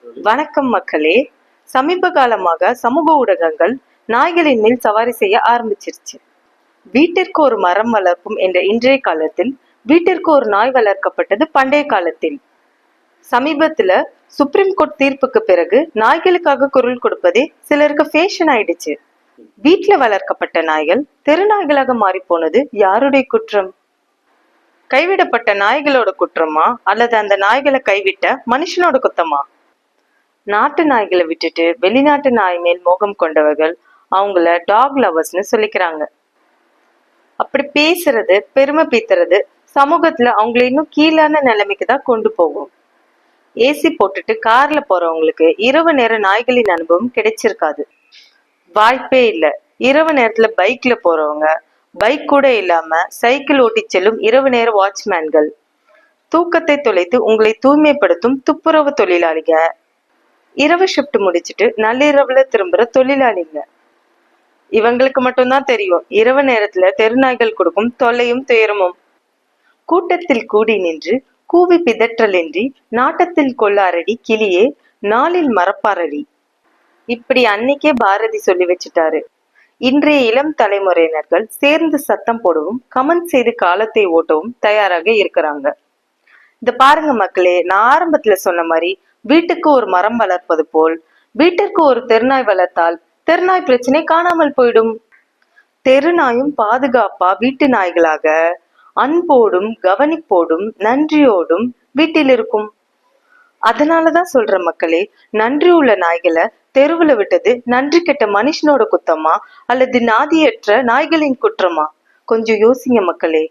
வணக்கம் மக்களே. சமீப காலமாக சமூக ஊடகங்கள் நாய்களின் மேல் சவாரி செய்ய ஆரம்பிச்சிருச்சு. வீட்டிற்கு ஒரு மரம் வளர்க்கும் என்ற இன்றைய காலத்தில் வீட்டிற்கு ஒரு நாய் வளர்க்கப்பட்டது பண்டைய காலத்தில். சமீபத்துல சுப்ரீம் கோர்ட் தீர்ப்புக்கு பிறகு நாய்களுக்காக குரல் கொடுப்பதே சிலருக்கு ஃபேஷன் ஆயிடுச்சு. வீட்டுல வளர்க்கப்பட்ட நாய்கள் தெரு நாய்களாக மாறி போனது யாருடைய குற்றம்? கைவிடப்பட்ட நாய்களோட குற்றமா அல்லது அந்த நாய்களை கைவிட்ட மனுஷனோட குத்தமா? நாட்டு நாய்களை விட்டுட்டு வெளிநாட்டு நாய் மேல் மோகம் கொண்டவர்கள் அவங்கள டாக் லவர்ஸ்னு சொல்லிக்கிறாங்க. அப்படி பேசுறது, பெருமை பீத்துறது சமூகத்துல அவங்கள இன்னும் கீழான நிலைமைக்கு தான் கொண்டு போகும். ஏசி போட்டுட்டு கார்ல போறவங்களுக்கு இரவு நேர நாய்களின் அனுபவம் கிடைச்சிருக்காது. வாய்ப்பே இல்லை. இரவு நேரத்துல பைக்ல போறவங்க, பைக் கூட இல்லாம சைக்கிள் ஓட்டி செல்லும் இரவு நேர வாட்ச்மேன்கள், தூக்கத்தை தொலைத்து உங்களை தூய்மைப்படுத்தும் துப்புரவு தொழிலாளிக, இரவு ஷிப்ட் முடிச்சுட்டு நள்ளிரவுல திரும்புற தொழிலாளிங்க, இவங்களுக்கு மட்டும்தான் தெரியும் இரவு நேரத்துல தெருநாய்கள் கொடுக்கும் தொல்லையும் துயரமும். கூட்டத்தில் கூடி நின்று கூவி பிதற்றலின்றி நாட்டத்தில் கொள்ளாரடி கிளியே நாளில் மறப்பாரடி. இப்படி அன்னைக்கே பாரதி சொல்லி வச்சுட்டாரு. இன்றைய இளம் தலைமுறையினர்கள் சேர்ந்து சத்தம் போடவும் கமெண்ட் செய்து காலத்தை ஓட்டவும் தயாராக இருக்கிறாங்க. இந்த பாருங்க மக்களே, நான் ஆரம்பத்துல சொன்ன மாதிரி வீட்டுக்கு ஒரு மரம் வளர்ப்பது போல் வீட்டிற்கு ஒரு தெருநாய் வளர்த்தால் தெருநாய் பிரச்சனை காணாமல் போயிடும். தெருநாயும் பாதுகாப்பா வீட்டு நாய்களாக அன்போடும் கவனிப்போடும் நன்றியோடும் வீட்டில் இருக்கும். அதனாலதான் சொல்ற மக்களே, நன்றி உள்ள நாய்களை தெருவுல விட்டது நன்றி கெட்ட மனுஷனோட குத்தமா அல்லது நாதியற்ற நாய்களின் குற்றமா? கொஞ்சம் யோசிங்க மக்களே.